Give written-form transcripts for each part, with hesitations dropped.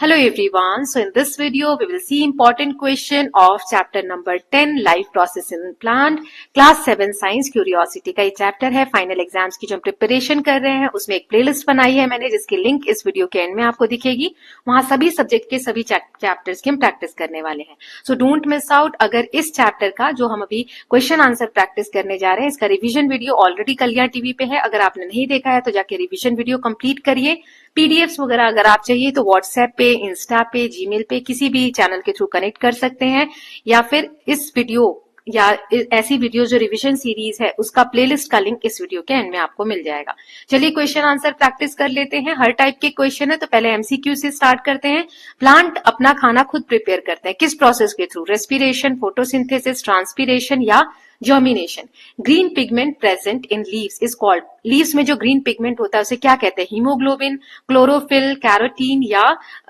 Hello everyone. So in this video, we will see important question of chapter number 10, life process in plant, class 7 science curiosity का ये chapter है. Final exams की जो हम preparation कर रहे हैं उसमें एक प्लेलिस्ट बनाई है मैंने, जिसकी लिंक इस वीडियो के एंड में आपको दिखेगी. वहां सभी सब्जेक्ट के सभी चैप्टर्स की हम प्रैक्टिस करने वाले हैं. So don't miss out. अगर इस चैप्टर का जो हम अभी क्वेश्चन आंसर प्रैक्टिस करने जा रहे हैं, इसका रिविजन वीडियो ऑलरेडी कल्याण टीवी पे है. अगर आपने नहीं देखा है तो जाके रिविजन वीडियो कंप्लीट करिए. पीडीएफ्स वगैरह अगर आप चाहिए तो व्हाट्सएप पे, इंस्टा पे, जीमेल पे किसी भी चैनल के थ्रू कनेक्ट कर सकते हैं, या फिर इस वीडियो या ऐसी वीडियो जो रिवीजन सीरीज है उसका प्लेलिस्ट का लिंक इस वीडियो के एंड में आपको मिल जाएगा. चलिए क्वेश्चन आंसर प्रैक्टिस कर लेते हैं. हर टाइप के क्वेश्चन है तो पहले एमसीक्यू से स्टार्ट करते हैं. प्लांट अपना खाना खुद प्रिपेयर करते हैं किस प्रोसेस के थ्रू? रेस्पिरेशन, फोटोसिंथेसिस, ट्रांसपिरेशन या germination. Green pigment present in leaves is called. Leaves में जो ग्रीन पिगमेंट होता है उसे क्या कहते हैं? हीमोग्लोबिन, क्लोरोफिल, कैरोटीन या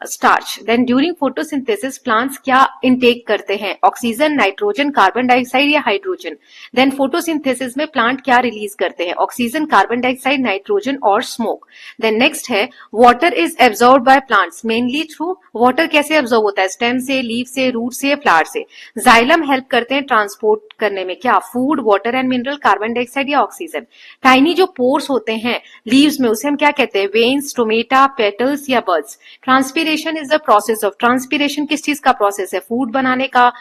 starch. Then during photosynthesis plants क्या इनटेक करते हैं? ऑक्सीजन, नाइट्रोजन, कार्बन डाइऑक्साइड या हाइड्रोजन. देन फोटोसिंथेसिस में प्लांट क्या रिलीज करते हैं? ऑक्सीजन, कार्बन डाइऑक्साइड, नाइट्रोजन और स्मोक. देन नेक्स्ट है water is absorb by plants mainly through. Water कैसे एब्जॉर्ब होता है? स्टेम से, लीव से, रूट से, फ्लावर से. जाइलम हेल्प करते हैं ट्रांसपोर्ट करने में क्या? Food, water and mineral, carbon dioxide या ऑक्सीजन. टाइनी जो पोर्स होते हैं लीव्स में उसे हम क्या कहते हैं? वेन्स, स्टोमेटा, पेटल्स या birds. Transpiration is the process of. Transpiration किस चीज का प्रोसेस है? फूड बनाने का,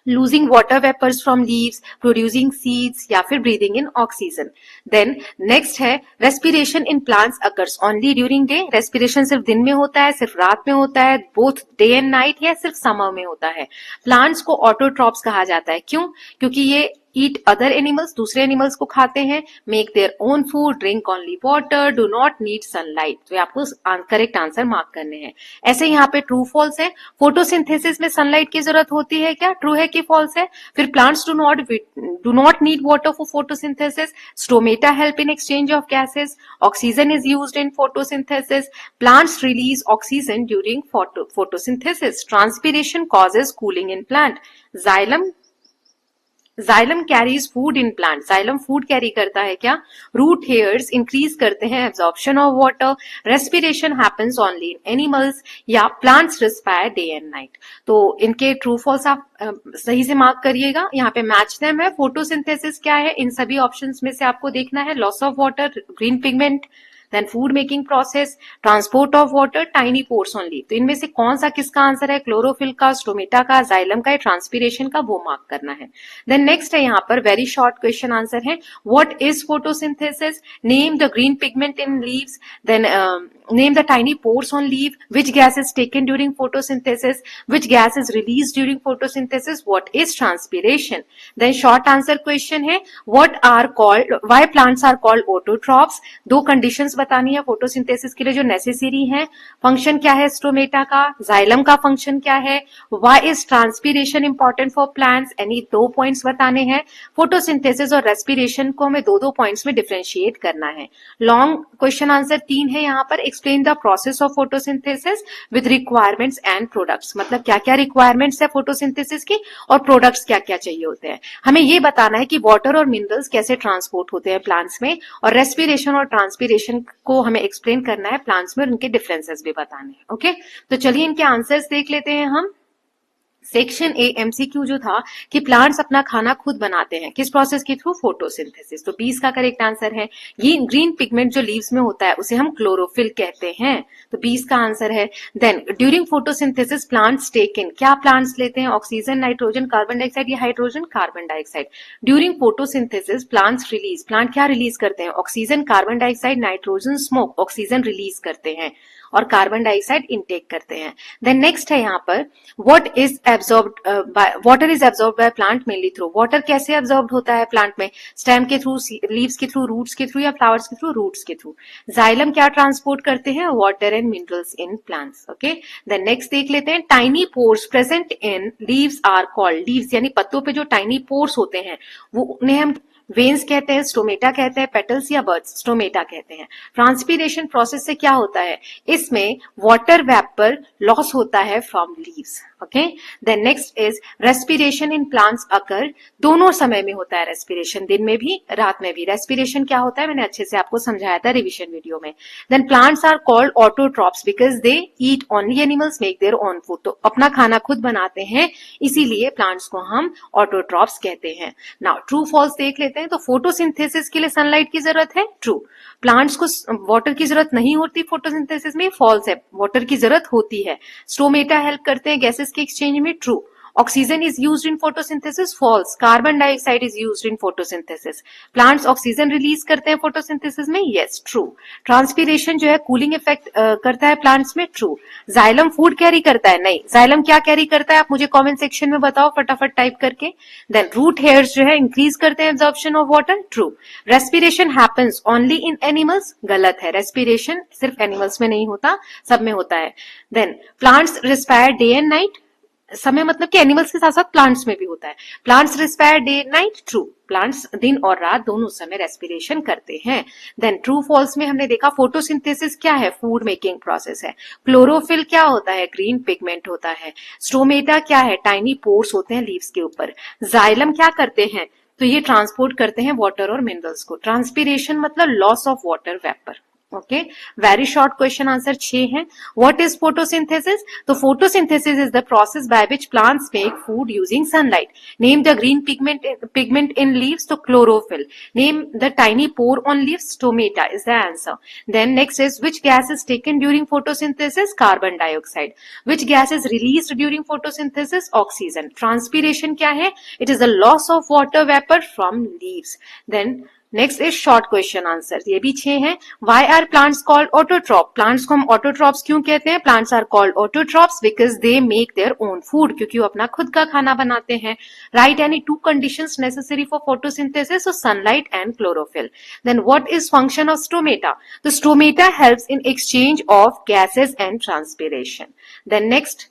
losing water vapors from leaves, producing seeds या फिर breathing in oxygen. Then next है respiration in plants occurs only during day. respiration सिर्फ दिन में होता है, सिर्फ रात में होता है, both day and night या सिर्फ summer में होता है. plants को autotrophs कहा जाता है. क्यों? क्योंकि ये eat other animals, दूसरे एनिमल्स को खाते हैं. make their own food, drink only water, do not need sunlight. तो आपको करेक्ट आंसर मार्क करने हैं. ऐसे यहाँ पे ट्रू फॉल्स है. फोटोसिंथेसिस में सनलाइट की जरूरत होती है क्या? ट्रू है कि फॉल्स है? फिर plants do not need water for photosynthesis. Stomata help in exchange of gases. Oxygen is used in photosynthesis. Plants release oxygen during photosynthesis. Transpiration causes cooling in plant. Xylem carries food in plant. Xylem food carry करता है क्या? Root hairs increase करते हैं absorption of water. Respiration happens only in animals या plants respire day and night. तो इनके true false आप सही से मार्क करिएगा. यहाँ पे मैच देम है. फोटोसिंथेसिस क्या है? इन सभी ऑप्शंस में से आपको देखना है. Loss of water, green pigment, then food making process, transport of water, tiny pores on leaf. तो इनमें से कौन सा किसका आंसर है? क्लोरोफिल का, स्टोमेटा का, जाइलम का, ट्रांसपिरेशन का, वो मार्क करना है. देन नेक्स्ट है यहाँ पर वेरी शॉर्ट क्वेश्चन आंसर है. What is photosynthesis? Name the green pigment in leaves. Then name the tiny pores on leaf. Which gas is taken during photosynthesis? Which gas is released during photosynthesis? What is transpiration? Then short answer question है what are called, why plants are called autotrophs. दो conditions बतानी है photosynthesis के लिए जो necessary है. function क्या है स्टोमेटा का? जाइलम का function क्या है? why is transpiration important for plants? any दो points बताने हैं. photosynthesis और respiration को हमें दो points में differentiate करना है. long question answer 3 है यहाँ पर. explain the process of photosynthesis with requirements and products. मतलब क्या क्या requirements है photosynthesis की और products क्या क्या चाहिए होते हैं. हमें ये बताना है कि water और minerals कैसे transport होते हैं plants में, और respiration और transpiration को हमें explain करना है plants में और उनके differences भी बताने हैं. ओके, तो चलिए इनके आंसर्स देख लेते हैं हम. सेक्शन ए एमसीक्यू जो था कि प्लांट्स अपना खाना खुद बनाते हैं किस प्रोसेस के थ्रू? फोटोसिंथेसिस. तो 20 का करेक्ट आंसर है. ये ग्रीन पिगमेंट जो लीव्स में होता है उसे हम क्लोरोफिल कहते हैं. तो 20 का आंसर है. Then during photosynthesis plants take in. क्या प्लांट्स लेते हैं? ऑक्सीजन, नाइट्रोजन, कार्बन डाइऑक्साइड या hydrogen? Carbon dioxide. During photosynthesis plants release. Plant क्या रिलीज करते हैं? Oxygen, carbon dioxide, nitrogen, smoke. Oxygen release करते हैं और कार्बन डाइऑक्साइड इनटेक करते हैं. देन नेक्स्ट है यहाँ पर what is absorbed by, water is absorbed by plant mainly through. Water कैसे एब्जॉर्ब्ड होता है प्लांट में? स्टेम के थ्रू, लीव्स के थ्रू, रूट्स के थ्रू या फ्लावर्स के थ्रू? रूट्स के थ्रू. जाइलम क्या ट्रांसपोर्ट करते हैं? Water and minerals in plants. Okay, then next देख लेते हैं. Tiny pores present in leaves are called. Leaves यानी पत्तों पे जो टाइनी पोर्स होते हैं वो उन्हें हम वेन्स कहते हैं, स्टोमेटा कहते हैं, पेटल्स या बर्ड्स, स्टोमेटा कहते हैं। ट्रांसपीरेशन प्रोसेस से क्या होता है, इसमें वाटर वेपर लॉस होता है from leaves. Okay, then next is respiration in plants occur, दोनों समय में होता है रेस्पिरेशन, दिन में भी रात में भी। रेस्पिरेशन क्या होता है मैंने अच्छे से आपको समझाया था रिविजन वीडियो में। Then plants are called autotrophs because they eat only animals make their own food, तो अपना खाना खुद बनाते हैं, इसीलिए प्लांट्स को हम ऑटोट्रॉप्स कहते हैं। नाउ ट्रू फॉल्स देख लेते हैं। तो फोटोसिंथेसिस के लिए सनलाइट की जरूरत है, ट्रू। प्लांट्स को वाटर की जरूरत नहीं होती फोटोसिंथेसिस में, फॉल्स है, वाटर की जरूरत होती है। स्टोमेटा हेल्प करते हैं गैसेस के एक्सचेंज में, true. Oxygen is used in photosynthesis, false. Carbon dioxide is used in photosynthesis. Plants oxygen release करते हैं फोटोसिंथेसिस में, यस, ट्रू। ट्रांसपीरेशन जो है कूलिंग इफेक्ट करता है प्लांट्स में, ट्रू। जाइलम फूड कैरी करता है, नहीं। जाइलम क्या कैरी करता है आप मुझे कमेंट सेक्शन में बताओ फटाफट टाइप करके। देन रूट हेयर्स जो है इंक्रीज करते हैं absorption of water, true. Respiration happens only in animals, गलत है। रेस्पिरेशन सिर्फ एनिमल्स में नहीं होता, सब में होता है। Then plants respire day and night, समय मतलब कि एनिमल्स के साथ साथ प्लांट्स में भी होता है। Plants respire day night, true. Plants दिन और रात दोनों समय रेस्पिरेशन करते हैं। देन ट्रू फॉल्स में हमने देखा फोटोसिंथेसिस क्या है, फूड मेकिंग प्रोसेस है। क्लोरोफिल क्या होता है, ग्रीन पिगमेंट होता है। स्टोमेटा क्या है, टाइनी पोर्स होते हैं लीव्स के ऊपर। जाइलम क्या करते हैं, तो ये ट्रांसपोर्ट करते हैं वाटर और मिनरल्स को। ट्रांसपीरेशन मतलब loss of water vapour. Okay, very short question answer 6 है। व्हाट इज फोटोसिंथेसिस, तो photosynthesis is the process by which plants make food using sunlight. Name the green pigment in leaves, तो chlorophyll. Name the tiny pore on leaves, stomata is the answer. Then next is which gas is taken during photosynthesis, carbon dioxide. Which gas is released during photosynthesis, oxygen. Transpiration क्या है, it is the loss of water vapour from leaves. Then next is short question answer, ये भी 6 है। Why are plants called autotroph, plants को हम autotrophs क्यों कहते हैं, plants are called autotrophs because they make their own food, क्योंकि वो अपना खुद का खाना बनाते हैं। Right any two conditions necessary for photosynthesis, so sunlight and chlorophyll. Then what is function of stomata, तो stomata helps in exchange of gases and transpiration. Then next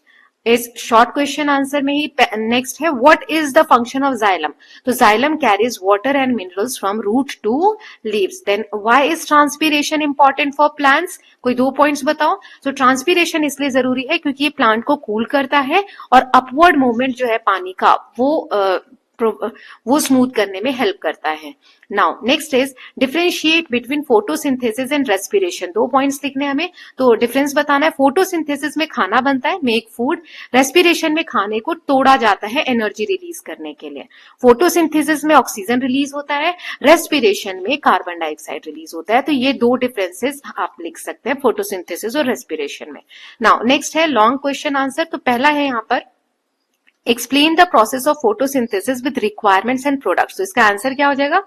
इस शॉर्ट क्वेश्चन आंसर में ही नेक्स्ट है, what is the function of xylem, तो xylem carries water and minerals from root to leaves. Then why is transpiration important for plants, कोई 2 points बताओ। तो transpiration इसलिए जरूरी है क्योंकि ये प्लांट को कूल करता है और अपवर्ड मूवमेंट जो है पानी का वो स्मूथ करने में हेल्प करता है। Now next is differentiate between photosynthesis and respiration, 2 points लिखने हमें, तो डिफरेंस बताना है। फोटोसिंथेसिस में खाना बनता है, मेक फूड। रेस्पिरेशन में खाने को तोड़ा जाता है एनर्जी रिलीज करने के लिए। फोटोसिंथेसिस में ऑक्सीजन रिलीज होता है, रेस्पिरेशन में कार्बन डाइऑक्साइड रिलीज होता है। तो ये 2 डिफरेंसेस आप लिख सकते हैं फोटोसिंथेसिस और रेस्पिरेशन में। नाउ नेक्स्ट है लॉन्ग क्वेश्चन आंसर, तो पहला है यहाँ पर explain the process of photosynthesis with requirements and products, तो इसका आंसर क्या हो जाएगा,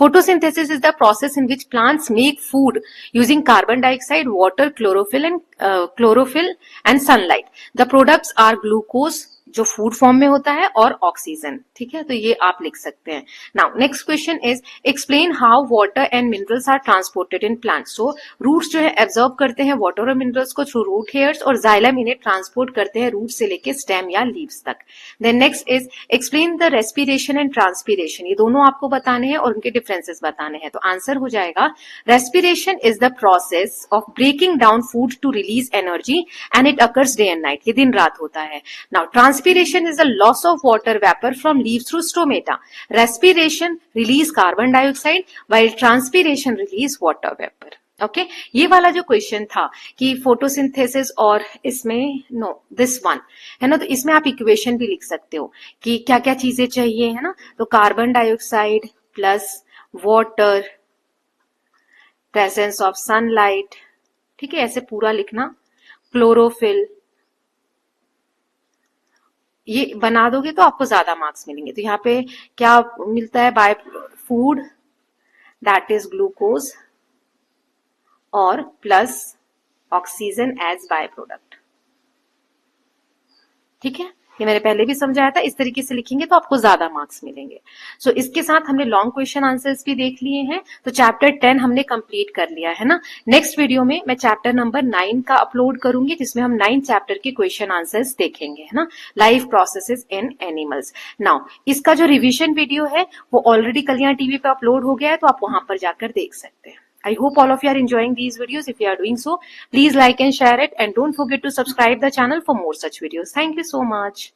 photosynthesis is the process in which plants make food using carbon dioxide, water, chlorophyll and sunlight. The products are glucose जो फूड फॉर्म में होता है और ऑक्सीजन, ठीक है, तो ये आप लिख सकते हैं। Now next question is explain how water and minerals are transported in plants, so roots जो है एब्जॉर्ब करते हैं वाटर और मिनरल्स को थ्रू रूट हेयर्स और जाइलम इन्हें ट्रांसपोर्ट करते हैं रूट से लेके स्टेम या लीव्स तक। Then next is explain the respiration and transpiration, ये दोनों आपको बताने हैं और उनके डिफरेंसेस बताने हैं। तो आंसर हो जाएगा respiration is the process of breaking down food to release energy and it occurs day and night, ये दिन रात होता है। Now Transpiration is the loss of water vapor from leaves through stomata. Respiration release carbon dioxide while transpiration release water vapor. Okay ये वाला जो question था कि फोटोसिंथेसिस और इसमें नो दिस वन है ना, तो इसमें आप इक्वेशन भी लिख सकते हो कि क्या क्या चीजें चाहिए, है ना, तो carbon dioxide plus water, presence of sunlight, ठीक है, ऐसे पूरा लिखना, क्लोरोफिल, ये बना दोगे तो आपको ज्यादा मार्क्स मिलेंगे। तो यहाँ पे क्या मिलता है, by food that is glucose और plus oxygen as by product, ठीक है। ये मैंने पहले भी समझाया था, इस तरीके से लिखेंगे तो आपको ज्यादा मार्क्स मिलेंगे। सो इसके साथ हमने लॉन्ग क्वेश्चन आंसर्स भी देख लिए हैं, तो चैप्टर 10 हमने कंप्लीट कर लिया है ना। नेक्स्ट वीडियो में मैं चैप्टर नंबर 9 का अपलोड करूंगी, जिसमें हम 9 चैप्टर के क्वेश्चन आंसर्स देखेंगे, है ना। लाइफ प्रोसेसेस इन एनिमल्स। नाउ इसका जो रिविजन वीडियो है वो ऑलरेडी कल्याण टीवी पे अपलोड हो गया है, तो आप वहां पर जाकर देख सकते हैं। I hope all of you are enjoying these videos. If you are doing so, please like and share it, and don't forget to subscribe the channel for more such videos. Thank you so much.